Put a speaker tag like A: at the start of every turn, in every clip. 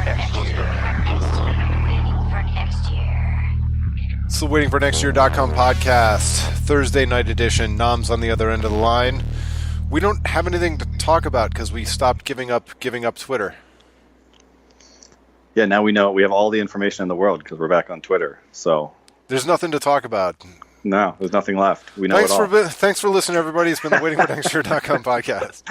A: It's the waitingfornextyear.com podcast, Thursday night edition. Nom's on the other end of the line. We don't have anything to talk about because we stopped giving up Twitter.
B: Yeah, now we know. We have all the information in the world because we're back on Twitter. So
A: there's nothing to talk about.
B: No, there's nothing left. We know it all.
A: Thanks for listening, everybody. It's been the waitingfornextyear.com podcast.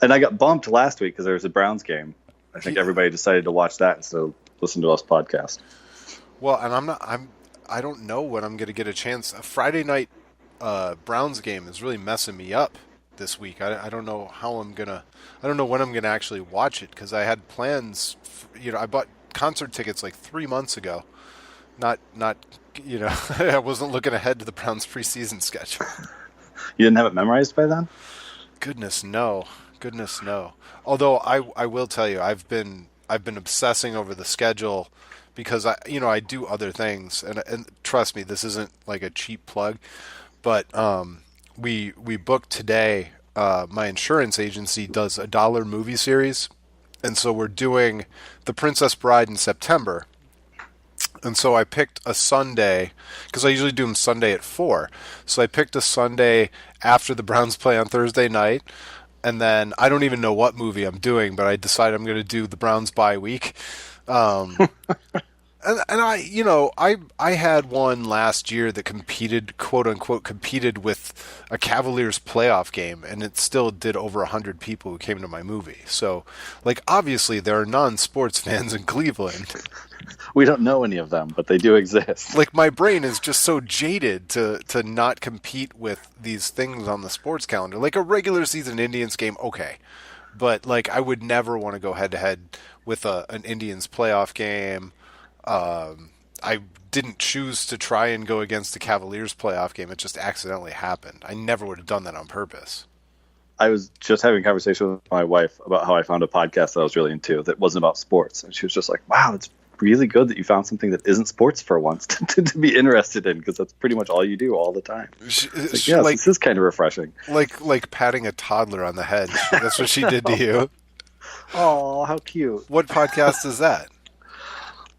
B: And I got bumped last week because there was a Browns game. I think everybody decided to watch that instead of listen to us podcast.
A: Well, and I don't know when I'm going to get a chance. A Friday night Browns game is really messing me up this week. I don't know how I don't know when I'm going to actually watch it because I had plans. I bought concert tickets like 3 months ago. Not I wasn't looking ahead to the Browns preseason schedule.
B: You didn't have it memorized by then?
A: Goodness no. Although I will tell you, I've been obsessing over the schedule because I do other things and trust me, this isn't like a cheap plug, but we booked today. My insurance agency does a $1 movie series, and so we're doing The Princess Bride in September. And so I picked a Sunday, because I usually do them Sunday at 4. So I picked a Sunday after the Browns play on Thursday night. And then I don't even know what movie I'm doing, but I decided I'm going to do the Browns bye week. And I had one last year that competed, quote unquote, with a Cavaliers playoff game, and it still did over 100 people who came to my movie. So, obviously there are non-sports fans in Cleveland.
B: We don't know any of them, but they do exist.
A: My brain is just so jaded to not compete with these things on the sports calendar. Like a regular season Indians game, okay. But I would never want to go head to head with an Indians playoff game. I didn't choose to try and go against the Cavaliers playoff game. It just accidentally happened. I never would have done that on purpose.
B: I was just having a conversation with my wife about how I found a podcast that I was really into that wasn't about sports. And she was just like, wow, it's really good that you found something that isn't sports for once to be interested in, because that's pretty much all you do all the time. This is kind of refreshing.
A: Like patting a toddler on the head. That's what she did to you.
B: Oh, how cute.
A: What podcast is that?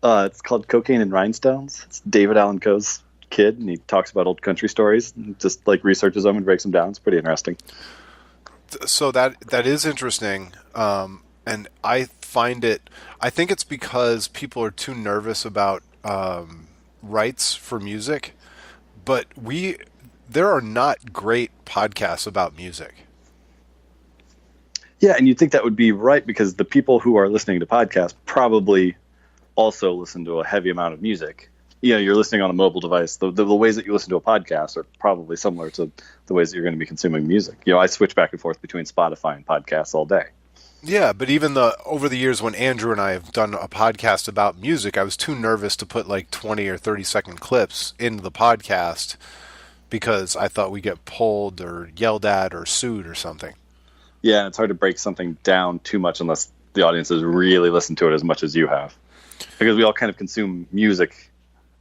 B: It's called Cocaine and Rhinestones. It's David Allan Coe's kid, and he talks about old country stories and just researches them and breaks them down. It's pretty interesting.
A: So that is interesting, and I think it's because people are too nervous about rights for music, but there are not great podcasts about music.
B: Yeah, and you'd think that would be right because the people who are listening to podcasts probably also listen to a heavy amount of music. You're listening on a mobile device. The ways that you listen to a podcast are probably similar to the ways that you're going to be consuming music. I switch back and forth between Spotify and podcasts all day.
A: Yeah, but even over the years when Andrew and I have done a podcast about music, I was too nervous to put 20 or 30 second clips into the podcast because I thought we'd get pulled or yelled at or sued or something.
B: Yeah, and it's hard to break something down too much unless the audience has really listened to it as much as you have. Because we all kind of consume music.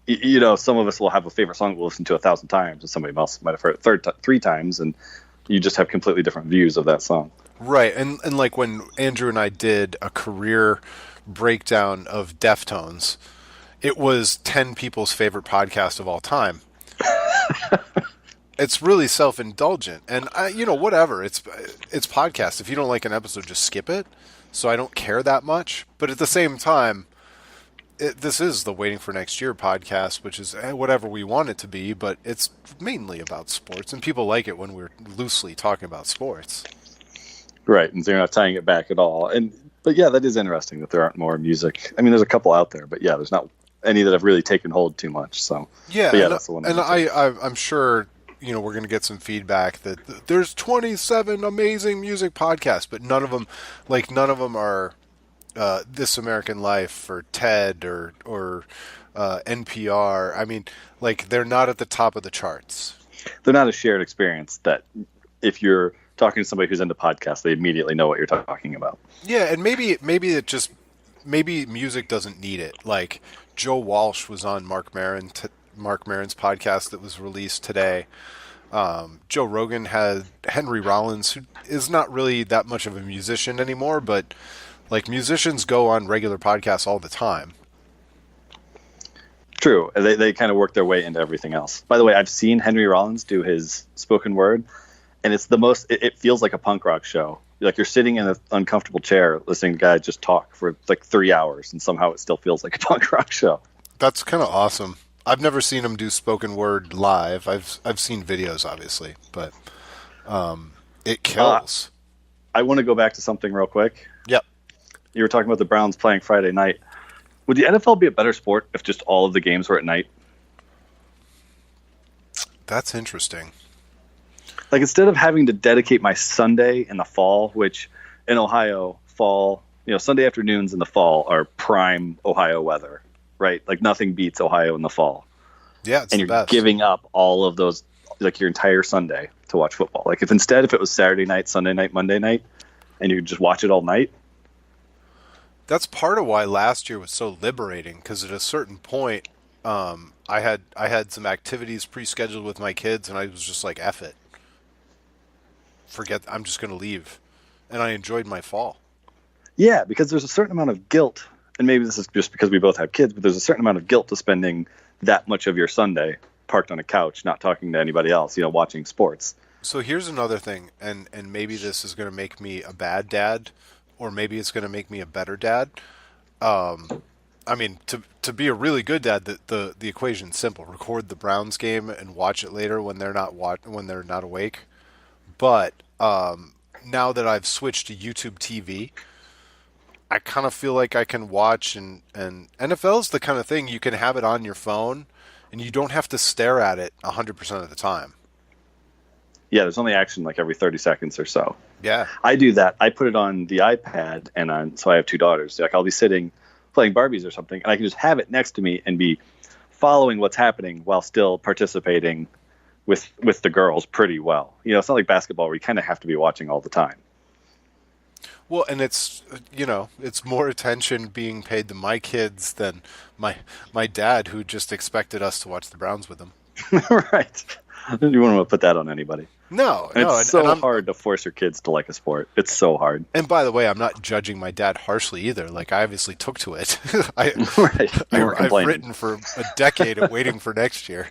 B: Some of us will have a favorite song we'll listen to 1,000 times, and somebody else might have heard it 3 times, and you just have completely different views of that song.
A: Right, and when Andrew and I did a career breakdown of Deftones, it was 10 people's favorite podcast of all time. It's really self-indulgent, and whatever. It's podcast. If you don't like an episode, just skip it. So I don't care that much, but at the same time, this is the Waiting for Next Year podcast, which is whatever we want it to be, but it's mainly about sports, and people like it when we're loosely talking about sports.
B: Right, and so you're not tying it back at all. But yeah, that is interesting that there aren't more music. I mean, there's a couple out there, but yeah, there's not any that have really taken hold too much. So
A: yeah,
B: that's the one.
A: And I'm sure we're going to get some feedback that there's 27 amazing music podcasts, but none of them are This American Life or TED or NPR. I mean, they're not at the top of the charts.
B: They're not a shared experience that if you're talking to somebody who's into podcasts, they immediately know what you're talking about.
A: Yeah, and maybe music doesn't need it. Joe Walsh was on Mark Maron's podcast that was released today. Joe Rogan had Henry Rollins, who is not really that much of a musician anymore, but like musicians go on regular podcasts all the time.
B: True. They kind of work their way into everything else. By the way, I've seen Henry Rollins do his spoken word, and it's the most. It feels like a punk rock show. Like you're sitting in an uncomfortable chair listening to guys just talk for like 3 hours, and somehow it still feels like a punk rock show.
A: That's kind of awesome. I've never seen him do spoken word live. I've seen videos, obviously, but it kills.
B: I want to go back to something real quick.
A: Yep.
B: You were talking about the Browns playing Friday night. Would the NFL be a better sport if just all of the games were at night?
A: That's interesting.
B: Like instead of having to dedicate my Sunday in the fall, which in Ohio, fall, Sunday afternoons in the fall are prime Ohio weather, right? Like nothing beats Ohio in the fall.
A: Yeah, it's
B: and
A: the
B: you're
A: best.
B: Giving up all of those, like your entire Sunday to watch football. Like if it was Saturday night, Sunday night, Monday night, and you could just watch it all night.
A: That's part of why last year was so liberating, because at a certain point, I had some activities pre-scheduled with my kids, and I was just like, F it. I'm just going to leave. And I enjoyed my fall.
B: Yeah, because there's a certain amount of guilt, and maybe this is just because we both have kids, but there's a certain amount of guilt to spending that much of your Sunday parked on a couch, not talking to anybody else, watching sports.
A: So here's another thing, and maybe this is going to make me a bad dad, or maybe it's going to make me a better dad. I mean, to be a really good dad, the equation's simple: record the Browns game and watch it later when they're not awake. But now that I've switched to YouTube TV, I kind of feel like I can watch, and NFL's the kind of thing you can have it on your phone, and you don't have to stare at it 100% of the time.
B: Yeah, there's only action like every 30 seconds or so.
A: Yeah.
B: I do that. I put it on the iPad, so I have 2 daughters. Like I'll be sitting playing Barbies or something, and I can just have it next to me and be following what's happening while still participating with the girls pretty well. It's not like basketball where you kind of have to be watching all the time.
A: Well, and it's more attention being paid to my kids than my dad, who just expected us to watch the Browns with him.
B: Right. You wouldn't want to put that on anybody.
A: No,
B: it's so hard to force your kids to like a sport. It's so hard.
A: And by the way, I'm not judging my dad harshly either. Like I obviously took to it.
B: Right.
A: I've written for a decade of waiting for next year.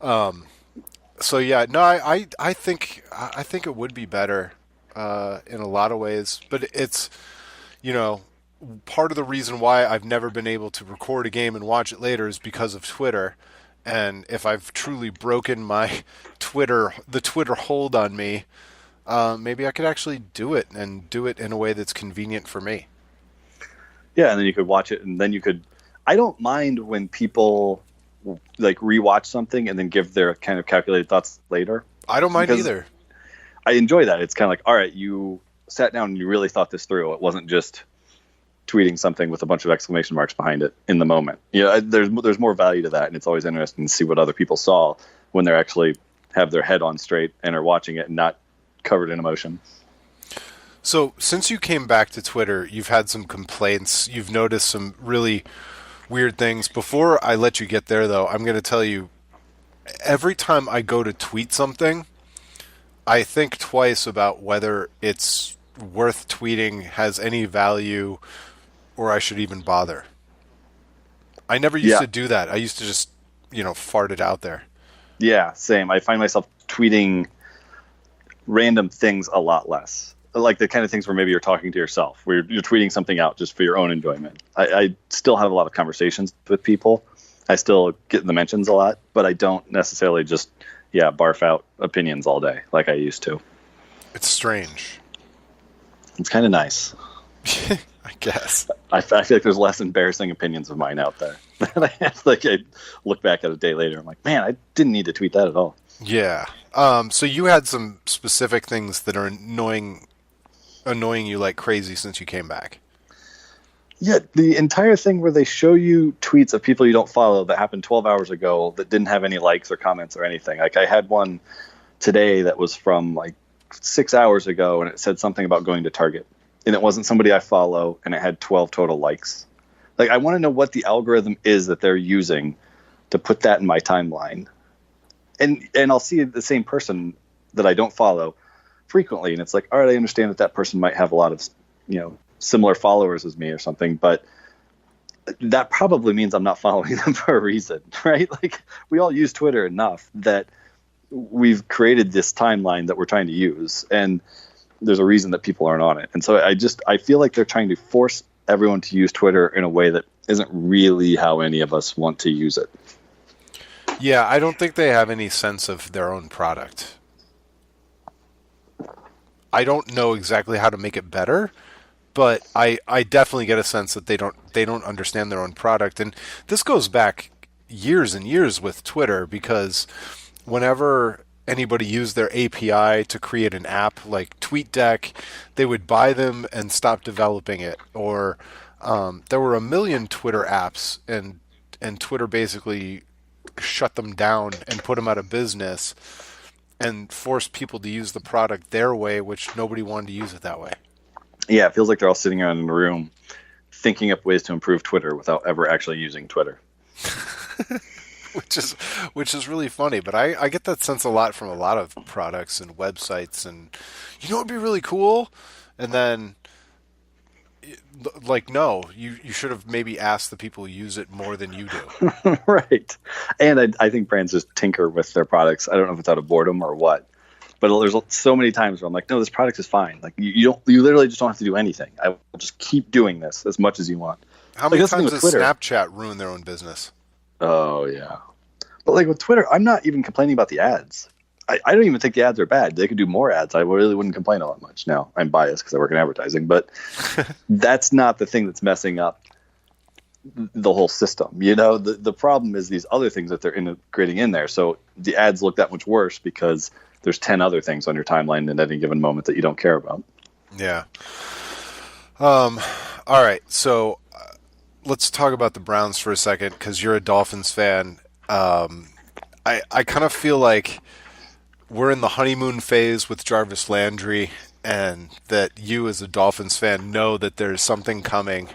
A: So yeah, no, I think it would be better in a lot of ways, but it's part of the reason why I've never been able to record a game and watch it later is because of Twitter. And if I've truly broken the Twitter hold on me, maybe I could actually do it in a way that's convenient for me.
B: Yeah, and then you could watch it, and then you could. I don't mind when people like rewatch something and then give their kind of calculated thoughts later.
A: I don't mind either.
B: I enjoy that. It's kind of like, all right, you sat down and you really thought this through. It wasn't just tweeting something with a bunch of exclamation marks behind it in the moment. There's more value to that, and it's always interesting to see what other people saw when they're actually have their head on straight and are watching it and not covered in emotion.
A: So since you came back to Twitter, you've had some complaints. You've noticed some really weird things. Before I let you get there, though, I'm going to tell you, every time I go to tweet something, I think twice about whether it's worth tweeting, has any value, or I should even bother. I never used to do that. I used to just, fart it out there.
B: Yeah, same. I find myself tweeting random things a lot less. Like the kind of things where maybe you're talking to yourself, where you're tweeting something out just for your own enjoyment. I still have a lot of conversations with people. I still get the mentions a lot, but I don't necessarily just, barf out opinions all day like I used to.
A: It's strange.
B: It's kind of nice.
A: I guess.
B: I feel like there's less embarrassing opinions of mine out there. I look back at a day later, I'm like, man, I didn't need to tweet that at all.
A: Yeah. So you had some specific things that are annoying you like crazy since you came back.
B: Yeah, the entire thing where they show you tweets of people you don't follow that happened 12 hours ago that didn't have any likes or comments or anything. Like I had one today that was from like 6 hours ago, and it said something about going to Target. And it wasn't somebody I follow, and it had 12 total likes. Like, I want to know what the algorithm is that they're using to put that in my timeline. and I'll see the same person that I don't follow frequently, and it's like, all right, I understand that person might have a lot of, similar followers as me or something, but that probably means I'm not following them for a reason, right? Like, we all use Twitter enough that we've created this timeline that we're trying to use, and there's a reason that people aren't on it. And so I feel like they're trying to force everyone to use Twitter in a way that isn't really how any of us want to use it.
A: Yeah, I don't think they have any sense of their own product. I don't know exactly how to make it better, but I definitely get a sense that they don't understand their own product. And this goes back years and years with Twitter, because whenever anybody used their API to create an app like TweetDeck, they would buy them and stop developing it. Or there were a million Twitter apps, and Twitter basically shut them down and put them out of business and forced people to use the product their way, which nobody wanted to use it that way.
B: Yeah, it feels like they're all sitting around in a room thinking up ways to improve Twitter without ever actually using Twitter.
A: which is really funny, but I get that sense a lot from a lot of products and websites, and what would be really cool? And then, like, no, you should have maybe asked the people who use it more than you do.
B: Right. And I think brands just tinker with their products. I don't know if it's out of boredom or what, but there's so many times where I'm like, no, this product is fine. Like, you literally just don't have to do anything. I will just keep doing this as much as you want.
A: How many times does Snapchat ruin their own business?
B: Oh, yeah. But like with Twitter, I'm not even complaining about the ads. I don't even think the ads are bad. They could do more ads. I really wouldn't complain a lot much. Now, I'm biased because I work in advertising, but that's not the thing that's messing up the whole system. The problem is these other things that they're integrating in there. So the ads look that much worse because there's 10 other things on your timeline at any given moment that you don't care about. Yeah.
A: All right. So let's talk about the Browns for a second, because you're a Dolphins fan. I kind of feel like we're in the honeymoon phase with Jarvis Landry, and that you as a Dolphins fan know that there's something coming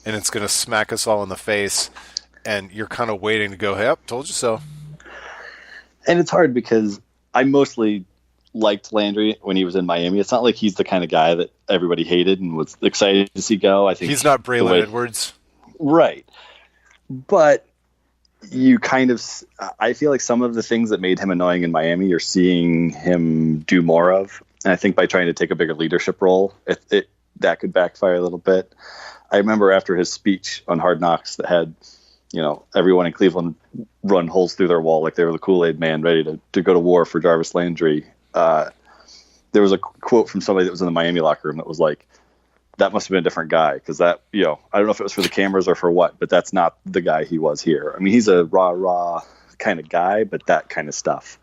A: and it's going to smack us all in the face, and you're kind of waiting to go, hey, told you so.
B: And it's hard because I mostly liked Landry when he was in Miami. It's not like he's the kind of guy that everybody hated and was excited to see go. I think
A: he's not Braylon Edwards.
B: Right. But you I feel like some of the things that made him annoying in Miami, you're seeing him do more of. And I think by trying to take a bigger leadership role, that could backfire a little bit. I remember after his speech on Hard Knocks that had, everyone in Cleveland run holes through their wall like they were the Kool-Aid man ready to go to war for Jarvis Landry. There was a quote from somebody that was in the Miami locker room that was like, that must have been a different guy, because that, I don't know if it was for the cameras or for what, but that's not the guy he was here. I mean, he's a rah kind of guy, but that kind of stuff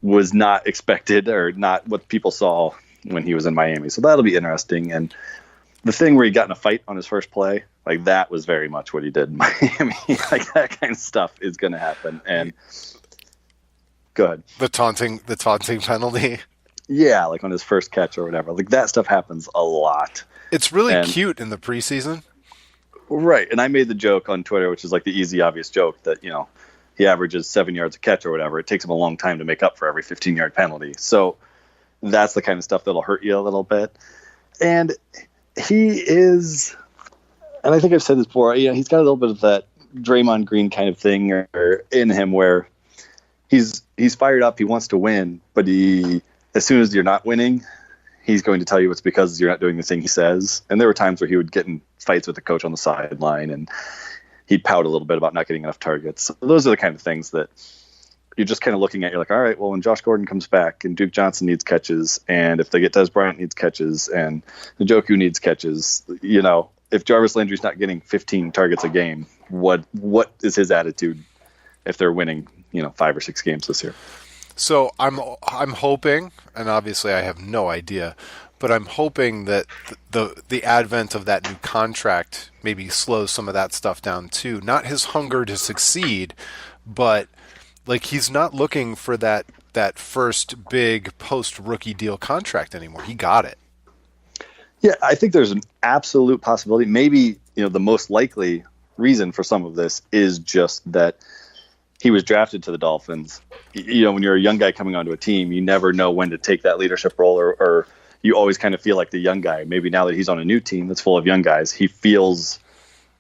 B: was not expected, or not what people saw when he was in Miami. So that'll be interesting. And the thing where he got in a fight on his first play, like, that was very much what he did in Miami. Like, that kind of stuff is going to happen. And go ahead.
A: The taunting penalty.
B: Yeah, like on his first catch or whatever. Like, that stuff happens a lot.
A: It's really cute in the preseason.
B: Right. And I made the joke on Twitter, which is like the easy, obvious joke, that, he averages 7 yards a catch or whatever. It takes him a long time to make up for every 15-yard penalty. So that's the kind of stuff that'll hurt you a little bit. And he is, and I think I've said this before, he's got a little bit of that Draymond Green kind of thing in him, where he's fired up, he wants to win, but as soon as you're not winning, he's going to tell you it's because you're not doing the thing he says. And there were times where he would get in fights with the coach on the sideline, and he'd pout a little bit about not getting enough targets. So those are the kind of things that you're just kind of looking at. You're like, all right, well, when Josh Gordon comes back and Duke Johnson needs catches, and if they get Des Bryant needs catches, and Njoku needs catches, if Jarvis Landry's not getting 15 targets a game, what is his attitude if they're winning, 5 or 6 games this year?
A: So I'm hoping, and obviously I have no idea, but I'm hoping that the advent of that new contract maybe slows some of that stuff down too. Not his hunger to succeed, but like, he's not looking for that first big post-rookie deal contract anymore. He got it.
B: Yeah, I think there's an absolute possibility. Maybe, the most likely reason for some of this is just that he was drafted to the Dolphins. When you're a young guy coming onto a team, you never know when to take that leadership role, or you always kind of feel like the young guy. Maybe now that he's on a new team that's full of young guys, he feels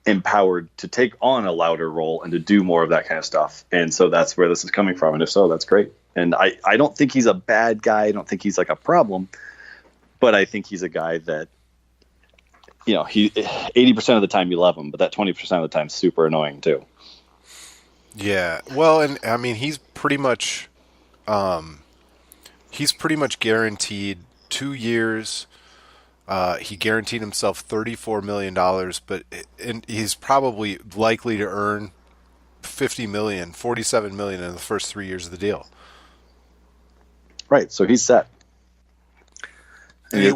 B: empowered to take on a louder role and to do more of that kind of stuff. And so that's where this is coming from. And if so, that's great. And I don't think he's a bad guy. I don't think he's like a problem, but I think he's a guy that, he 80% of the time you love him, but that 20% of the time is super annoying too.
A: Yeah. Well, and I mean, he's pretty much guaranteed 2 years. He guaranteed himself $34 million, but he's probably likely to earn $47 million in the first 3 years of the deal.
B: Right. So he's set.
A: And he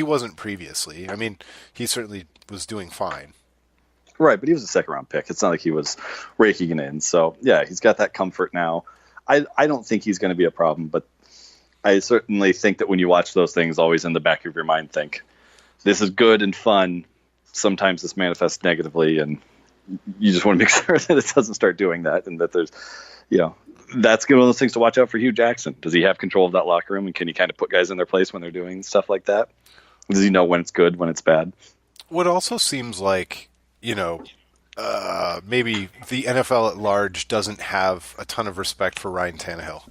A: wasn't previously. I mean, he certainly was doing fine.
B: Right, but he was a second-round pick. It's not like he was raking it in. So, yeah, he's got that comfort now. I don't think he's going to be a problem, but I certainly think that when you watch those things, always in the back of your mind think, this is good and fun. Sometimes this manifests negatively, and you just want to make sure that it doesn't start doing that, and that there's, that's one of those things to watch out for Hugh Jackson. Does he have control of that locker room, and can he kind of put guys in their place when they're doing stuff like that? Does he know when it's good, when it's bad?
A: What also seems like, maybe the NFL at large doesn't have a ton of respect for Ryan Tannehill.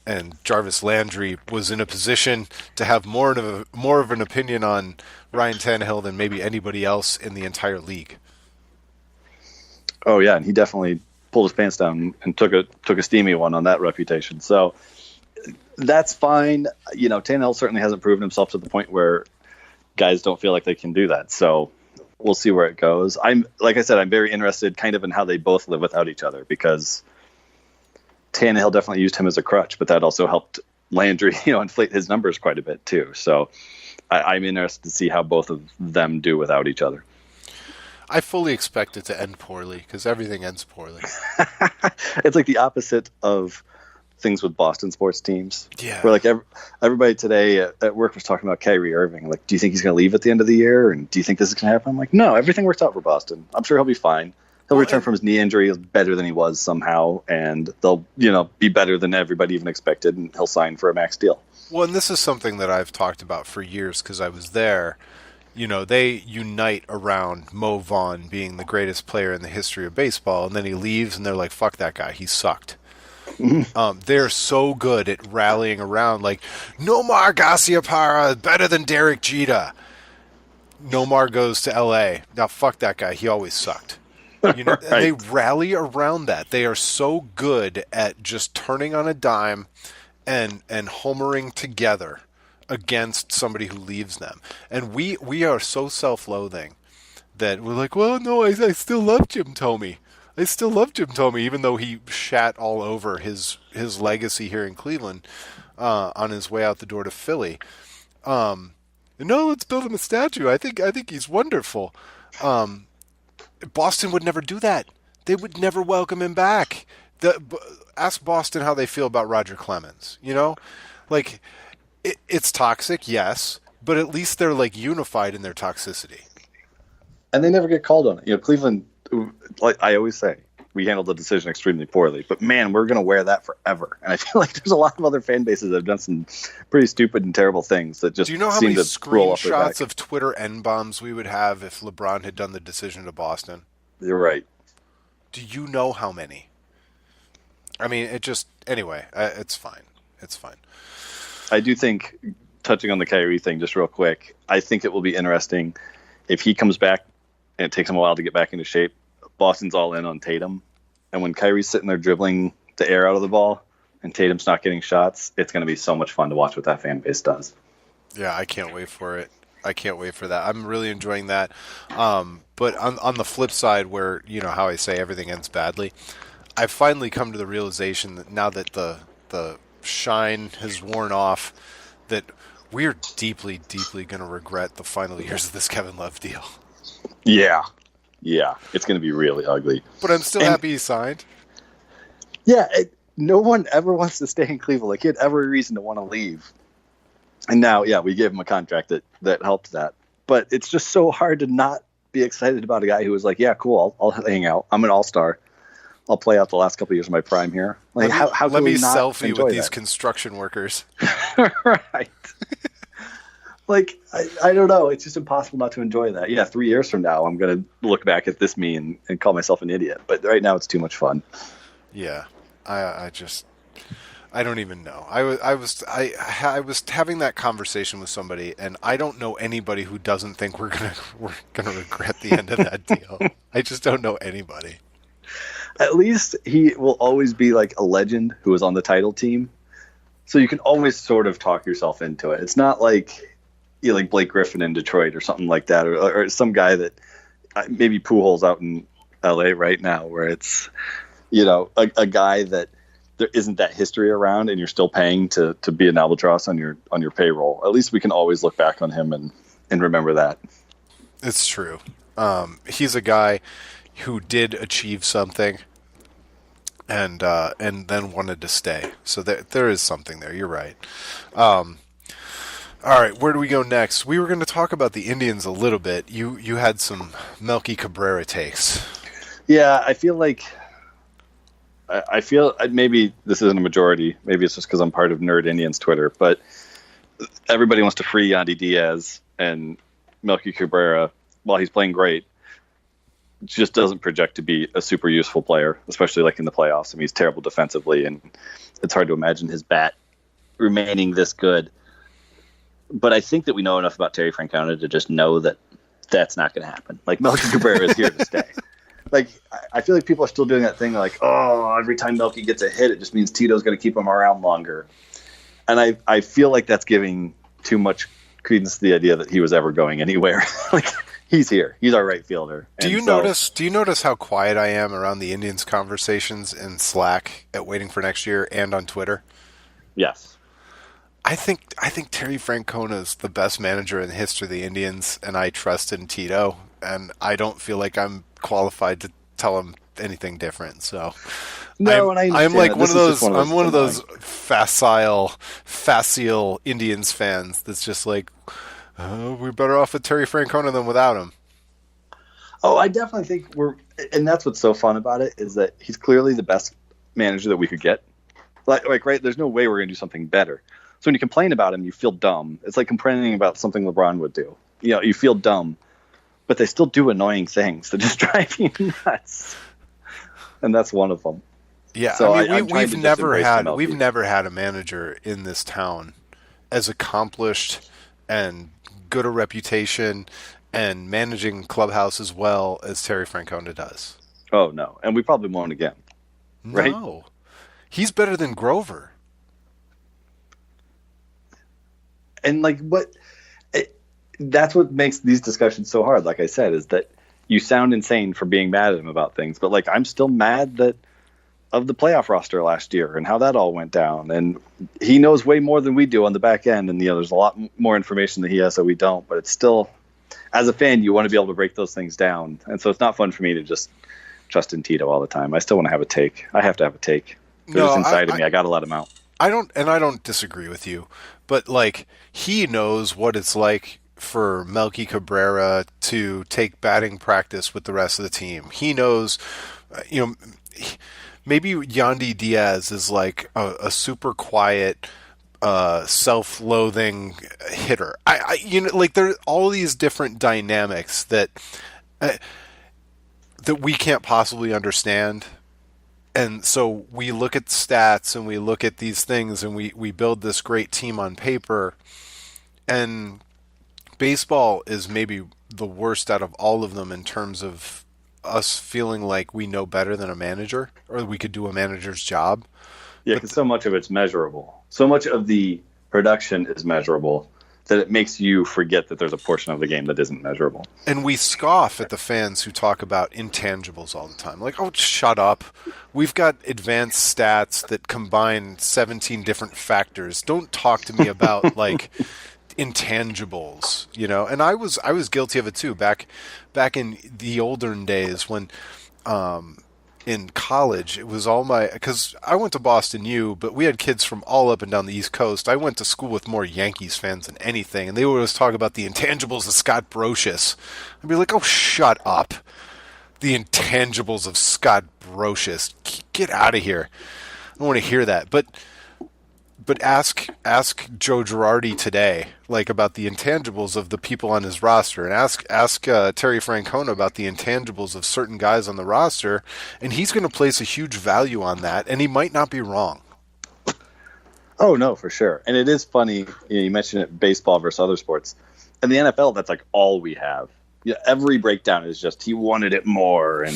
A: And Jarvis Landry was in a position to have more of an opinion on Ryan Tannehill than maybe anybody else in the entire league.
B: Oh yeah, and he definitely pulled his pants down and took a steamy one on that reputation. So that's fine. Tannehill certainly hasn't proven himself to the point where guys don't feel like they can do that. So we'll see where it goes. Like I said, I'm very interested kind of in how they both live without each other, because Tannehill definitely used him as a crutch, but that also helped Landry, inflate his numbers quite a bit too. So I'm interested to see how both of them do without each other.
A: I fully expect it to end poorly, because everything ends poorly.
B: It's like the opposite of things with Boston sports teams.
A: Yeah.
B: Where like everybody today at work was talking about Kyrie Irving. Like, do you think he's going to leave at the end of the year? And do you think this is going to happen? I'm like, no, everything works out for Boston. I'm sure he'll be fine. He'll return from his knee injury better than he was somehow, and they'll, be better than everybody even expected, and he'll sign for a max deal.
A: Well, and this is something that I've talked about for years, because I was there. They unite around Mo Vaughn being the greatest player in the history of baseball, and then he leaves, and they're like, fuck that guy, he sucked. They're so good at rallying around, like, Nomar Garciaparra, better than Derek Jeter. Nomar goes to L.A. Now, fuck that guy, he always sucked. Right. They rally around that. They are so good at just turning on a dime and homering together against somebody who leaves them. And we are so self-loathing that we're like, well, no, I still love Jim Thome. I still love Jim Thome, even though he shat all over his legacy here in Cleveland on his way out the door to Philly. No, let's build him a statue. I think he's wonderful. Boston would never do that. They would never welcome him back. Ask Boston how they feel about Roger Clemens. Like, it's toxic, yes, but at least they're like unified in their toxicity.
B: And they never get called on it. Cleveland, like I always say, we handled the decision extremely poorly. But man, we're going to wear that forever. And I feel like there's a lot of other fan bases that have done some pretty stupid and terrible things that just
A: do you know how
B: seem
A: many
B: to roll off their back.
A: screenshots of Twitter N-bombs we would have if LeBron had done the decision to Boston?
B: You're right.
A: Do you know how many? I mean, anyway, it's fine. It's fine.
B: I do think, touching on the Kyrie thing just real quick, I think it will be interesting if he comes back and it takes him a while to get back into shape. Boston's all in on Tatum. And when Kyrie's sitting there dribbling the air out of the ball and Tatum's not getting shots, it's going to be so much fun to watch what that fan base does.
A: Yeah, I can't wait for it. I can't wait for that. I'm really enjoying that. But on the flip side, where, how I say everything ends badly, I've finally come to the realization that now that the shine has worn off, that we're deeply, deeply going to regret the final years of this Kevin Love deal.
B: Yeah, it's going to be really ugly.
A: But I'm still happy he signed.
B: Yeah, no one ever wants to stay in Cleveland. Like, he had every reason to want to leave. And now, yeah, we gave him a contract that helped that. But it's just so hard to not be excited about a guy who was like, yeah, cool, I'll hang out. I'm an all-star. I'll play out the last couple of years of my prime here. Like, how
A: let
B: can
A: me
B: we not
A: selfie
B: enjoy
A: with these
B: that?
A: construction workers.
B: Right. Like, I don't know. It's just impossible not to enjoy that. Yeah, 3 years from now, I'm going to look back at this me and call myself an idiot. But right now, it's too much fun.
A: Yeah, I don't even know. I was having that conversation with somebody, and I don't know anybody who doesn't think we're gonna regret the end of that deal. I just don't know anybody.
B: At least he will always be like a legend who was on the title team. So you can always sort of talk yourself into it. It's not like like Blake Griffin in Detroit or something like that, or some guy that maybe Pujols out in LA right now, where it's a guy that there isn't that history around, and you're still paying to be an albatross on your payroll. At least we can always look back on him and remember that.
A: It's true. He's a guy who did achieve something, and then wanted to stay. So there is something there. You're right. All right, where do we go next? We were going to talk about the Indians a little bit. You had some Melky Cabrera takes.
B: Yeah, I feel like maybe this isn't a majority. Maybe it's just because I'm part of Nerd Indians Twitter, but everybody wants to free Yandy Diaz, and Melky Cabrera, while he's playing great, just doesn't project to be a super useful player, especially like in the playoffs. I mean, he's terrible defensively, and it's hard to imagine his bat remaining this good. But I think that we know enough about Terry Francona to just know that that's not going to happen. Like, Melky Cabrera is here to stay. Like, I feel like people are still doing that thing like, oh, every time Melky gets a hit, it just means Tito's going to keep him around longer. And I feel like that's giving too much credence to the idea that he was ever going anywhere. Like, he's here. He's our right fielder.
A: Do you notice how quiet I am around the Indians conversations in Slack at Waiting for Next Year and on Twitter?
B: Yes.
A: I think Terry Francona is the best manager in the history of the Indians, and I trust in Tito, and I don't feel like I'm qualified to tell him anything different. So
B: no,
A: I'm like one of those facile Indians fans that's just like, we're better off with Terry Francona than without him.
B: Oh, I definitely think and that's what's so fun about it, is that he's clearly the best manager that we could get. Like right, there's no way we're going to do something better. So when you complain about him, you feel dumb. It's like complaining about something LeBron would do. You feel dumb, but they still do annoying things that just drive you nuts. And that's one of them.
A: Yeah,
B: so
A: I mean, we've never had a manager in this town as accomplished and good a reputation and managing clubhouse as well as Terry Francona does.
B: Oh no, and we probably won't again. Right?
A: No, he's better than Grover.
B: And that's what makes these discussions so hard. Like I said, is that you sound insane for being mad at him about things, but like, I'm still mad of the playoff roster last year and how that all went down. And he knows way more than we do on the back end. And there's a lot more information that he has that we don't. But it's still, as a fan, you want to be able to break those things down. And so it's not fun for me to just trust in Tito all the time. I still want to have a take. I have to have a take. They're just inside of me. I got to let him out.
A: I don't disagree with you, but like, he knows what it's like for Melky Cabrera to take batting practice with the rest of the team. He knows, maybe Yandy Diaz is like a super quiet, self-loathing hitter. There are all these different dynamics that we can't possibly understand. And so we look at stats and we look at these things and we build this great team on paper. And baseball is maybe the worst out of all of them in terms of us feeling like we know better than a manager or we could do a manager's job.
B: Yeah, because so much of it's measurable. So much of the production is measurable that it makes you forget that there's a portion of the game that isn't measurable.
A: And we scoff at the fans who talk about intangibles all the time. Like, oh, shut up. We've got advanced stats that combine 17 different factors. Don't talk to me about, like, intangibles, And I was guilty of it, too, back in the olden days when in college, it was all because I went to Boston U, but we had kids from all up and down the East Coast. I went to school with more Yankees fans than anything, and they would always talk about the intangibles of Scott Brocious. I'd be like, oh, shut up. The intangibles of Scott Brocious. Get out of here. I don't want to hear that. But ask Joe Girardi today, like, about the intangibles of the people on his roster, and ask Terry Francona about the intangibles of certain guys on the roster, and he's going to place a huge value on that, and he might not be wrong.
B: Oh no, for sure. And it is funny. You mentioned it, baseball versus other sports. In the NFL, that's like all we have. Every breakdown is just he wanted it more, and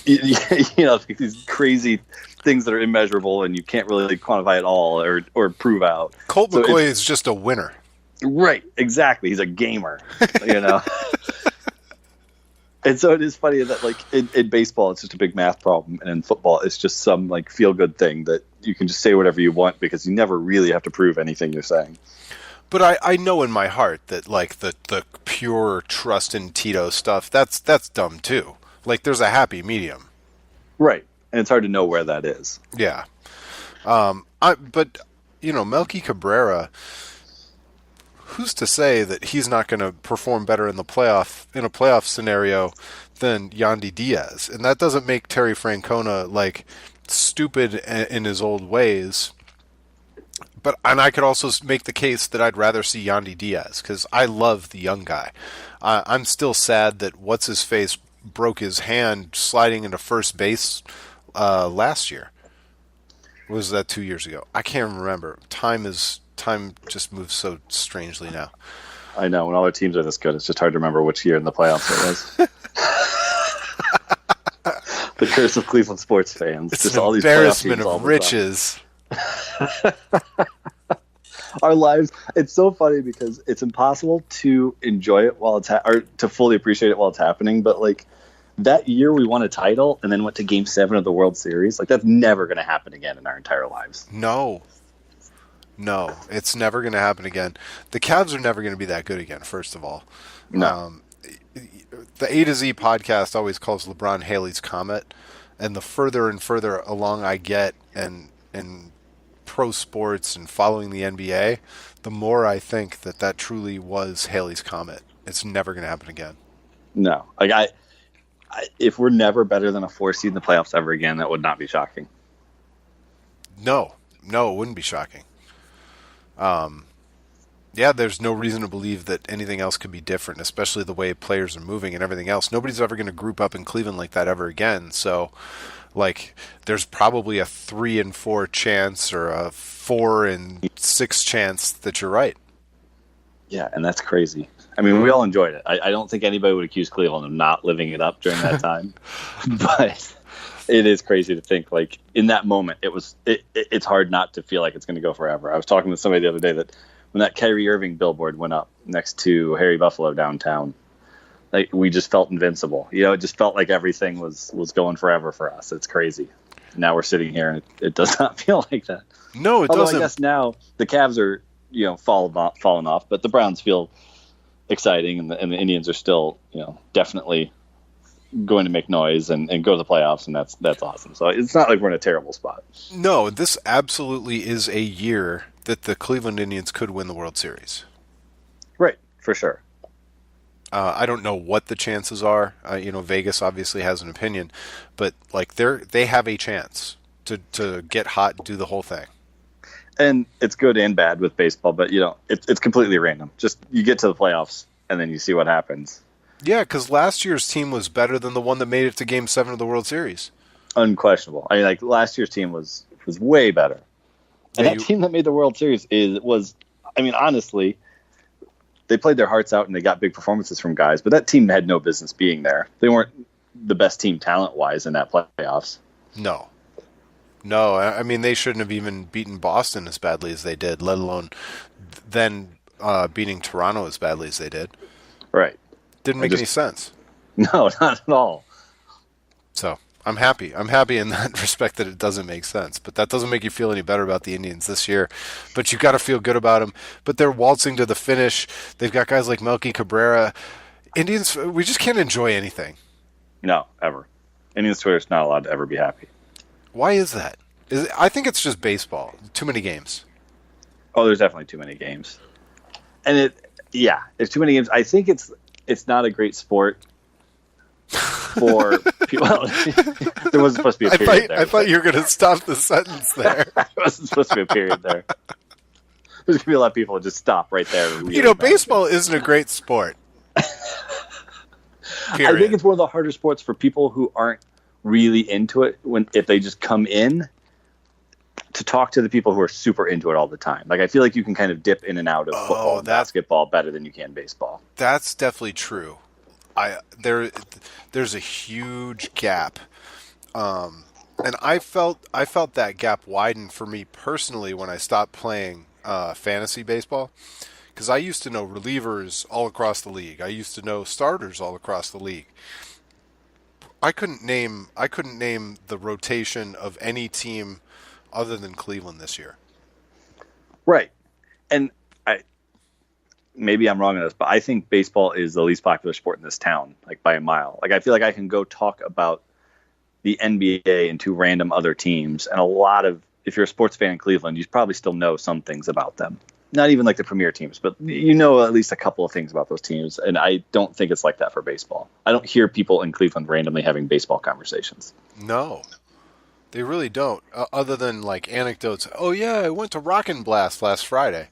B: these crazy things that are immeasurable and you can't really quantify at all or prove out.
A: Colt McCoy is just a winner.
B: Right, exactly. He's a gamer, And so it is funny that, like, in baseball, it's just a big math problem, and in football, it's just some, like, feel-good thing that you can just say whatever you want because you never really have to prove anything you're saying.
A: But I know in my heart that, like, the pure trust in Tito stuff, that's dumb too. Like, there's a happy medium.
B: Right. And it's hard to know where that is.
A: Yeah. But Melky Cabrera, who's to say that he's not going to perform better in a playoff scenario than Yandy Diaz? And that doesn't make Terry Francona, like, stupid in his old ways. And I could also make the case that I'd rather see Yandy Diaz because I love the young guy. I'm still sad that what's-his-face broke his hand sliding into first base last year. Was that 2 years ago? I can't remember. Time just moves so strangely now.
B: I know. When all our teams are this good, it's just hard to remember which year in the playoffs it was. The curse of Cleveland sports fans.
A: It's
B: just
A: an
B: all these
A: embarrassment of riches.
B: Our lives. It's so funny because it's impossible to enjoy it while it's or to fully appreciate it while it's happening. But, like, that year we won a title and then went to Game 7 of the World Series. Like, that's never going to happen again in our entire lives.
A: No, it's never going to happen again. The Cavs are never going to be that good again, first of all.
B: No.
A: The A to Z podcast always calls LeBron Haley's Comet, and the further and further along I get and pro sports and following the NBA, the more I think that truly was Haley's Comet. It's never going to happen again.
B: No. Like, if we're never better than a 4 seed in the playoffs ever again, that would not be shocking.
A: No, it wouldn't be shocking. Yeah, there's no reason to believe that anything else could be different, especially the way players are moving and everything else. Nobody's ever going to group up in Cleveland like that ever again. So, like, there's probably a 3-4 chance or a 4-6 chance that you're right.
B: Yeah, and that's crazy. I mean, we all enjoyed it. I don't think anybody would accuse Cleveland of not living it up during that time. But it is crazy to think, like, in that moment, it's hard not to feel like it's going to go forever. I was talking with somebody the other day that when that Kyrie Irving billboard went up next to Harry Buffalo downtown, like, we just felt invincible. It just felt like everything was going forever for us. It's crazy. Now we're sitting here and it does not feel like that.
A: No, it doesn't.
B: I guess now the Cavs are, falling off, but the Browns feel exciting, and the Indians are still, definitely going to make noise and go to the playoffs, and that's awesome. So it's not like we're in a terrible spot.
A: No, this absolutely is a year that the Cleveland Indians could win the World Series.
B: Right, for sure.
A: I don't know what the chances are. Vegas obviously has an opinion, but, like, they have a chance to get hot and do the whole thing.
B: And it's good and bad with baseball, but it's completely random. Just you get to the playoffs and then you see what happens.
A: Yeah, because last year's team was better than the one that made it to Game 7 of the World Series.
B: Unquestionable. I mean, like, last year's team was way better. And that team that made the World Series was, I mean, honestly, they played their hearts out and they got big performances from guys, but that team had no business being there. They weren't the best team talent-wise in that playoffs.
A: No, I mean, they shouldn't have even beaten Boston as badly as they did, let alone then beating Toronto as badly as they did.
B: Right.
A: Didn't make any sense.
B: No, not at all.
A: So I'm happy. I'm happy in that respect that it doesn't make sense. But that doesn't make you feel any better about the Indians this year. But you got to feel good about them. But they're waltzing to the finish. They've got guys like Melky Cabrera. Indians, we just can't enjoy anything.
B: No, ever. Indians Twitter's not allowed to ever be happy.
A: Why is that? I think it's just baseball. Too many games.
B: Oh, there's definitely too many games. And there's too many games. I think it's not a great sport for people. There wasn't supposed to be a period there.
A: I thought you were going to stop the sentence there.
B: There wasn't supposed to be a period there. There's going to be a lot of people who just stop right there.
A: Baseball isn't a great sport.
B: I think it's one of the harder sports for people who aren't really into it if they just come in to talk to the people who are super into it all the time. Like, I feel like you can kind of dip in and out of football and basketball better than you can baseball.
A: That's definitely true. There's a huge gap. And I felt that gap widen for me personally when I stopped playing fantasy baseball, because I used to know relievers all across the league. I used to know starters all across the league. I couldn't name the rotation of any team other than Cleveland this year.
B: Right. And maybe I'm wrong on this, but I think baseball is the least popular sport in this town, like by a mile. Like, I feel like I can go talk about the NBA and 2 random other teams, and if you're a sports fan in Cleveland, you probably still know some things about them. Not even like the premier teams, but you know at least a couple of things about those teams, and I don't think it's like that for baseball. I don't hear people in Cleveland randomly having baseball conversations.
A: No, they really don't, other than like anecdotes. Oh yeah, I went to Rockin' Blast last Friday.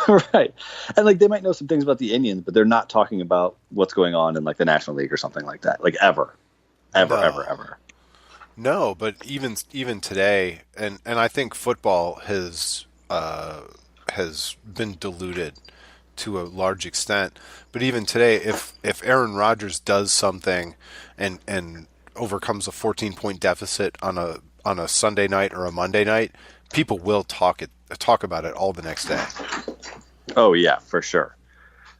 B: Right. And like, they might know some things about the Indians, but they're not talking about what's going on in like the National League or something like that. Like, ever.
A: No, but even today, and I think football has been diluted to a large extent. But even today, if Aaron Rodgers does something and overcomes a 14-point deficit on a Sunday night or a Monday night, people will talk about it all the next day.
B: Oh yeah, for sure.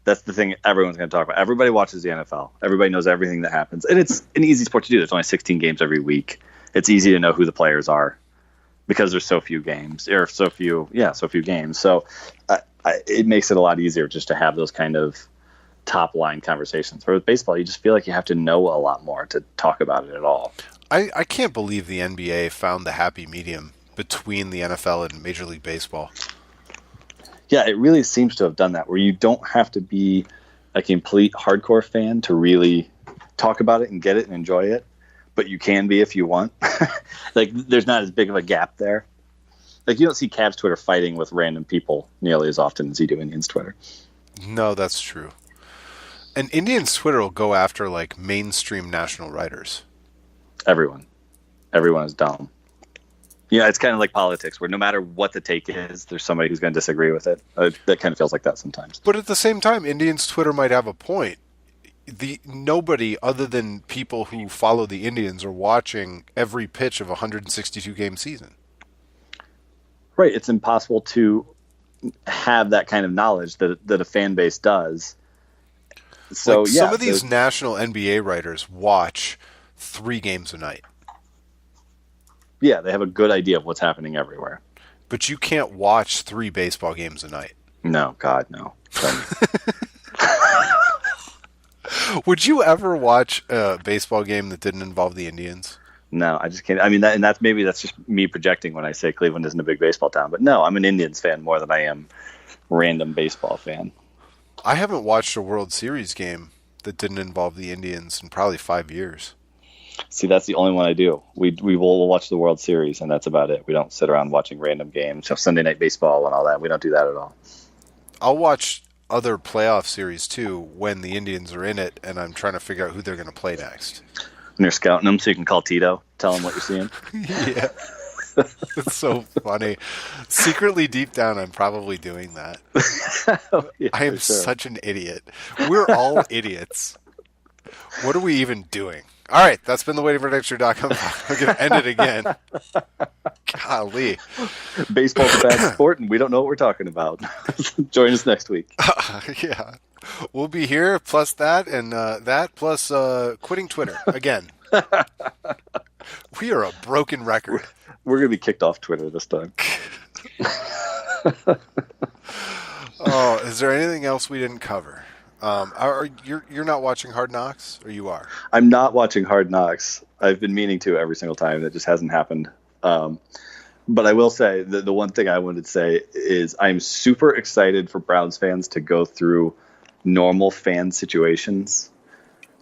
B: That's the thing everyone's going to talk about. Everybody watches the NFL. Everybody knows everything that happens. And it's an easy sport to do. There's only 16 games every week. It's easy to know who the players are because there's so few games. So few games. So it makes it a lot easier just to have those kind of top-line conversations. Where with baseball, you just feel like you have to know a lot more to talk about it at all.
A: I can't believe the NBA found the happy medium between the NFL and Major League Baseball.
B: Yeah, it really seems to have done that, where you don't have to be a complete hardcore fan to really talk about it and get it and enjoy it, but you can be if you want. Like, there's not as big of a gap there. Like, you don't see Cavs Twitter fighting with random people nearly as often as you do Indians Twitter.
A: No, that's true. And Indians Twitter will go after, like, mainstream national writers.
B: Everyone is dumb. Yeah, it's kind of like politics, where no matter what the take is, there's somebody who's going to disagree with it. That kind of feels like that sometimes.
A: But at the same time, Indians Twitter might have a point. Nobody other than people who follow the Indians are watching every pitch of a 162-game season.
B: Right. It's impossible to have that kind of knowledge that a fan base does. So
A: like, some of these national NBA writers watch 3 games a night.
B: Yeah, they have a good idea of what's happening everywhere.
A: But you can't watch 3 baseball games a night.
B: No, God, no.
A: Would you ever watch a baseball game that didn't involve the Indians?
B: No, I just can't. I mean, that's just me projecting when I say Cleveland isn't a big baseball town. But no, I'm an Indians fan more than I am random baseball fan.
A: I haven't watched a World Series game that didn't involve the Indians in probably 5 years.
B: See, that's the only one I do. We will watch the World Series, and that's about it. We don't sit around watching random games, Sunday Night Baseball and all that. We don't do that at all.
A: I'll watch other playoff series, too, when the Indians are in it, and I'm trying to figure out who they're going to play next.
B: And you're scouting them so you can call Tito, tell him what you're seeing?
A: Yeah. It's so funny. Secretly, deep down, I'm probably doing that.
B: Yeah,
A: I am such an idiot. We're all idiots. What are we even doing? All right, that's been the Waiting for Next.com. We're going to end it again. Golly.
B: Baseball's a bad sport, and we don't know what we're talking about. Join us next week.
A: Yeah. We'll be here, plus that, and that, plus quitting Twitter again. We are a broken record.
B: We're going to be kicked off Twitter this time.
A: Oh, is there anything else we didn't cover? You're not watching Hard Knocks, or you are?
B: I'm not watching Hard Knocks. I've been meaning to every single time. That just hasn't happened. But I will say the one thing I wanted to say is I'm super excited for Browns fans to go through normal fan situations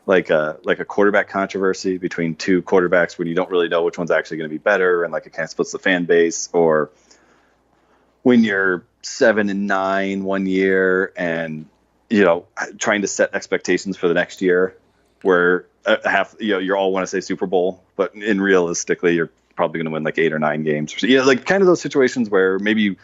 B: like a quarterback controversy between two quarterbacks when you don't really know which one's actually going to be better, and like it kind of splits the fan base, or when you're 7-9 one year and trying to set expectations for the next year where you all want to say Super Bowl, but in realistically you're probably going to win like 8 or 9 games, like kind of those situations where maybe you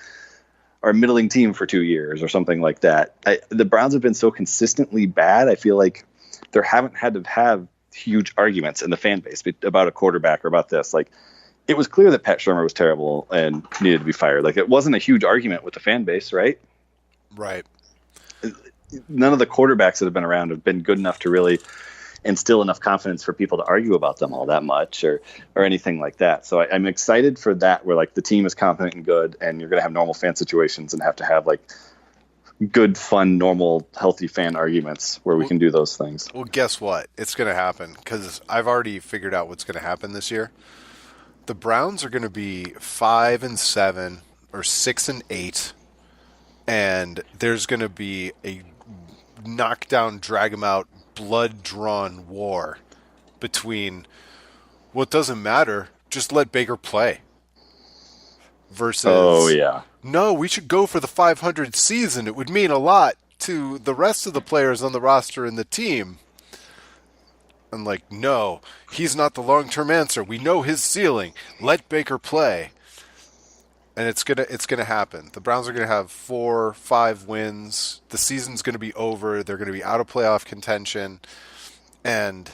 B: are a middling team for 2 years or something like that. The Browns have been so consistently bad. I feel like there haven't had to have huge arguments in the fan base about a quarterback or about this. Like, it was clear that Pat Shurmur was terrible and needed to be fired. Like, it wasn't a huge argument with the fan base, right?
A: Right.
B: None of the quarterbacks that have been around have been good enough to really instill enough confidence for people to argue about them all that much or anything like that. So I'm excited for that, where like the team is competent and good, and you're going to have normal fan situations and have to have like good, fun, normal, healthy fan arguments where we can do those things.
A: Well, guess what? It's going to happen, because I've already figured out what's going to happen this year. The Browns are going to be 5-7 or 6-8, and there's going to be a knockdown, drag 'em out, blood-drawn war between what doesn't matter, just let Baker play, versus no, we should go for the 500 season. It would mean a lot to the rest of the players on the roster and the team. And like, no, he's not the long-term answer. We know his ceiling. Let Baker play. And it's gonna happen. The Browns are gonna have 4-5 wins. The season's gonna be over. They're gonna be out of playoff contention, and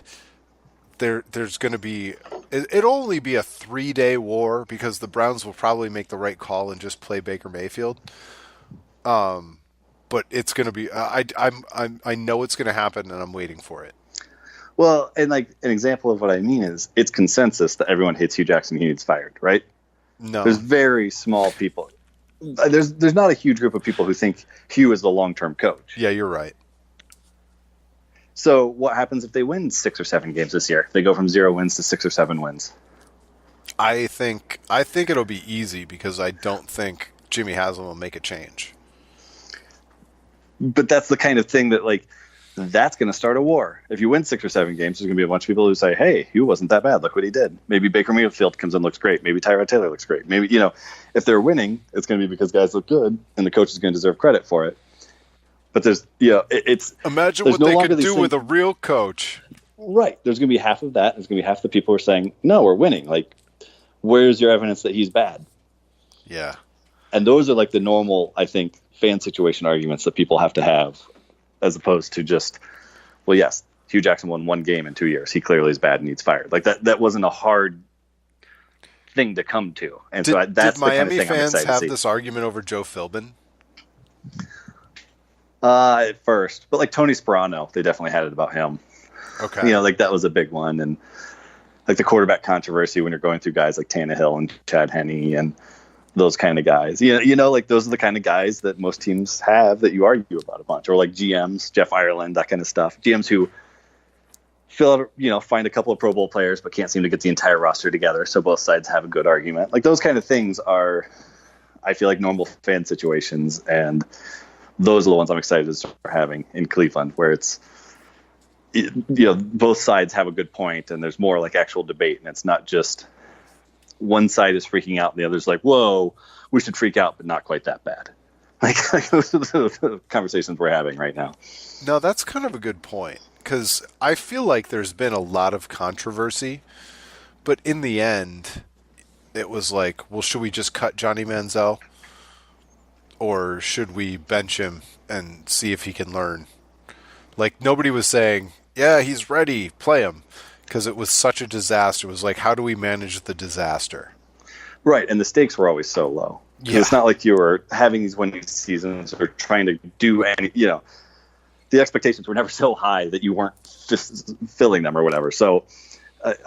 A: there's gonna be it'll only be a 3-day war, because the Browns will probably make the right call and just play Baker Mayfield. But it's gonna be I know it's gonna happen, and I'm waiting for it.
B: Well, and like an example of what I mean is it's consensus that everyone hates Hugh Jackson. He needs fired, right?
A: No,
B: there's very small people. There's not a huge group of people who think Hugh is the long-term coach.
A: Yeah, you're right.
B: So what happens if they win 6 or 7 games this year? They go from 0 wins to 6 or 7 wins.
A: I think it'll be easy, because I don't think Jimmy Haslam will make a change.
B: But that's the kind of thing that, like, that's going to start a war. If you win 6 or 7 games, there's going to be a bunch of people who say, hey, Hugh wasn't that bad. Look what he did. Maybe Baker Mayfield comes in and looks great. Maybe Tyrod Taylor looks great. Maybe, if they're winning, it's going to be because guys look good, and the coach is going to deserve credit for it. But there's, it's...
A: Imagine what they could do with a real coach.
B: Right. There's going to be half of that. There's going to be half the people who are saying, no, we're winning. Like, where's your evidence that he's bad?
A: Yeah.
B: And those are like the normal, I think, fan situation arguments that people have to have, as opposed to just, well, yes, Hugh Jackson won 1 game in 2 years. He clearly is bad and needs fired. Like that wasn't a hard thing to come to. And so that's the kind of thing I'm excited to see. Did Miami fans have this argument over Joe Philbin? At first, but like Tony Sperano, they definitely had it about him.
A: Okay.
B: Like that was a big one. And like the quarterback controversy when you're going through guys like Tannehill and Chad Henne and those kind of guys, like those are the kind of guys that most teams have that you argue about a bunch, or like GMs, Jeff Ireland, that kind of stuff. GMs who find a couple of Pro Bowl players, but can't seem to get the entire roster together. So both sides have a good argument. Like those kind of things are, I feel like, normal fan situations. And those are the ones I'm excited to start having in Cleveland, where it's, both sides have a good point and there's more like actual debate, and it's not just one side is freaking out and the other's like, whoa, we should freak out, but not quite that bad. Like those are the conversations we're having right now.
A: No, that's kind of a good point, because I feel like there's been a lot of controversy, but in the end, it was like, well, should we just cut Johnny Manziel? Or should we bench him and see if he can learn? Like, nobody was saying, yeah, he's ready, play him. Because it was such a disaster. It was like, how do we manage the disaster?
B: Right, and the stakes were always so low. Yeah. It's not like you were having these winning seasons or trying to do any, the expectations were never so high that you weren't just filling them or whatever. So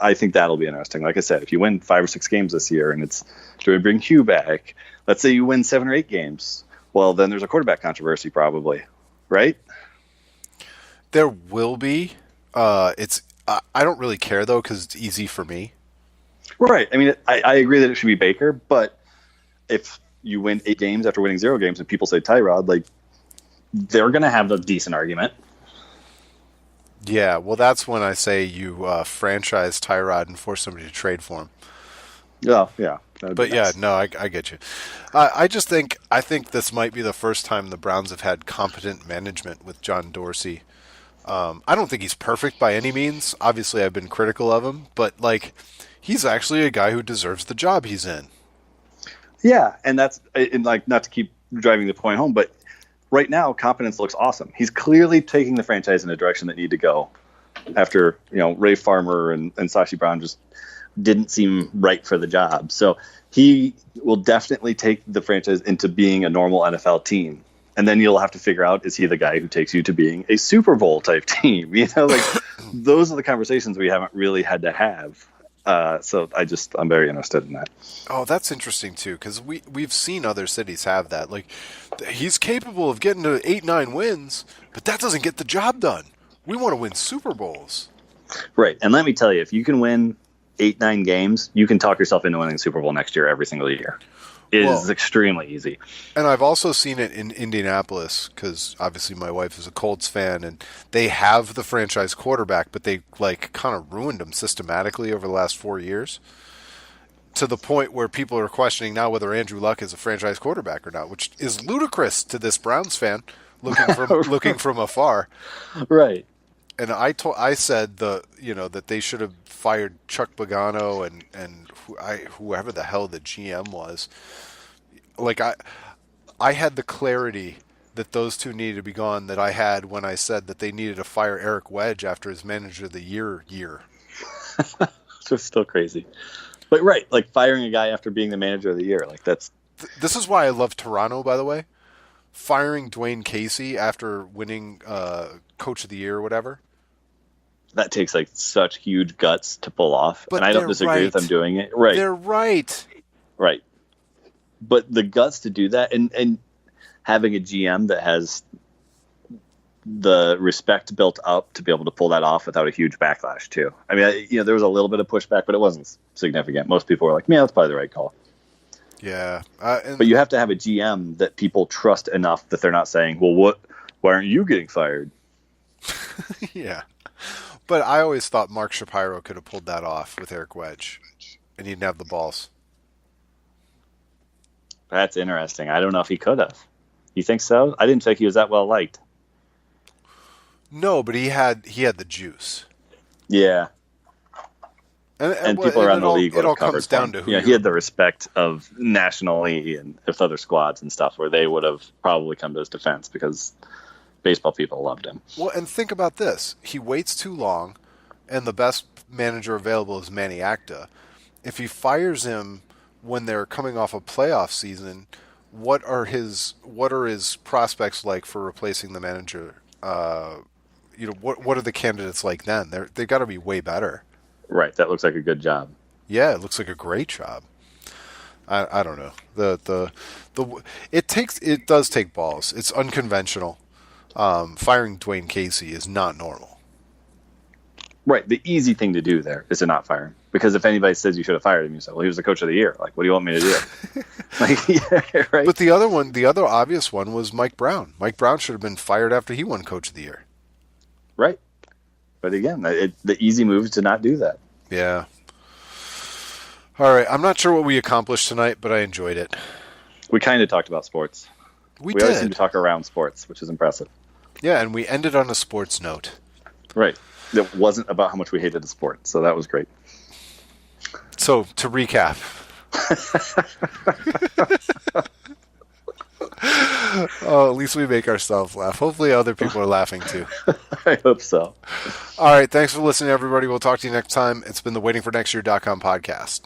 B: I think that'll be interesting. Like I said, if you win 5 or 6 games this year and it's, do we bring Hugh back? Let's say you win 7 or 8 games. Well, then there's a quarterback controversy probably, right?
A: There will be. I don't really care, though, because it's easy for me.
B: Right. I mean, I agree that it should be Baker, but if you win 8 games after winning 0 games and people say Tyrod, like, they're going to have a decent argument.
A: Yeah, well, that's when I say you franchise Tyrod and force somebody to trade for him.
B: Oh, yeah, that would be
A: But yeah,
B: nice.
A: no, I get you. I think this might be the first time the Browns have had competent management with John Dorsey. I don't think he's perfect by any means. Obviously, I've been critical of him, but like, he's actually a guy who deserves the job he's in.
B: Yeah, and that's and like not to keep driving the point home, but right now competence looks awesome. He's clearly taking the franchise in a direction that need to go. After Ray Farmer and Sashi Brown just didn't seem right for the job, so he will definitely take the franchise into being a normal NFL team. And then you'll have to figure out, is he the guy who takes you to being a Super Bowl type team? Like those are the conversations we haven't really had to have. So I'm very interested in that.
A: Oh, that's interesting too, because we've seen other cities have that. Like, he's capable of getting to 8-9 wins, but that doesn't get the job done. We want to win Super Bowls.
B: Right. And let me tell you, if you can win 8-9 games, you can talk yourself into winning the Super Bowl next year every single year. It is extremely easy.
A: And I've also seen it in Indianapolis, because obviously my wife is a Colts fan, and they have the franchise quarterback, but they like kind of ruined him systematically over the last 4 years, to the point where people are questioning now whether Andrew Luck is a franchise quarterback or not, which is ludicrous to this Browns fan looking from afar.
B: Right.
A: And I said that they should have fired Chuck Pagano and whoever the hell the GM was. Like, I had the clarity that those two needed to be gone that I had when I said that they needed to fire Eric Wedge after his manager of the year.
B: So it's still crazy. But right, like firing a guy after being the manager of the year, like that's
A: This is why I love Toronto, by the way. Firing Dwayne Casey after winning Coach of the Year or whatever.
B: that takes like such huge guts to pull off.
A: But
B: and I don't disagree with them doing it. Right.
A: They're right.
B: Right. But the guts to do that and having a GM that has the respect built up to be able to pull that off without a huge backlash too. I mean, there was a little bit of pushback, but it wasn't significant. Most people were like, "Yeah, that's probably the right call."
A: Yeah.
B: But you have to have a GM that people trust enough that they're not saying, "Well, why aren't you getting fired?"
A: Yeah. But I always thought Mark Shapiro could have pulled that off with Eric Wedge, and he didn't have the balls.
B: That's interesting. I don't know if he could have. You think so? I didn't think he was that well liked.
A: No, but he had the juice.
B: Yeah. And people around the league
A: it all comes down to who
B: he had the respect of nationally and with other squads and stuff where they would have probably come to his defense because baseball people loved him.
A: Well, and think about this. He waits too long, and the best manager available is Manny Acta. If he fires him when they're coming off a playoff season, what are his prospects like for replacing the manager? What are the candidates like then? They've got to be way better.
B: Right, that looks like a good job.
A: Yeah, it looks like a great job. I don't know. It does take balls. It's unconventional. Firing Dwayne Casey is not normal.
B: Right, the easy thing to do there is to not fire him. Because if anybody says you should have fired him, you say, "Well, he was the coach of the year. Like, what do you want me to do?" Yeah, right.
A: But the other obvious one was Mike Brown. Mike Brown should have been fired after he won Coach of the Year.
B: Right. But again, the easy move is to not do that.
A: Yeah. All right. I'm not sure what we accomplished tonight, but I enjoyed it.
B: We kind of talked about sports.
A: We
B: always
A: did.
B: seem to talk around sports, which is impressive.
A: Yeah, and we ended on a sports note.
B: Right. It wasn't about how much we hated the sport, so that was great.
A: So, to recap. Oh, at least we make ourselves laugh. Hopefully other people are laughing too.
B: I hope so.
A: All right. Thanks for listening, everybody. We'll talk to you next time. It's been the waitingfornextyear.com podcast.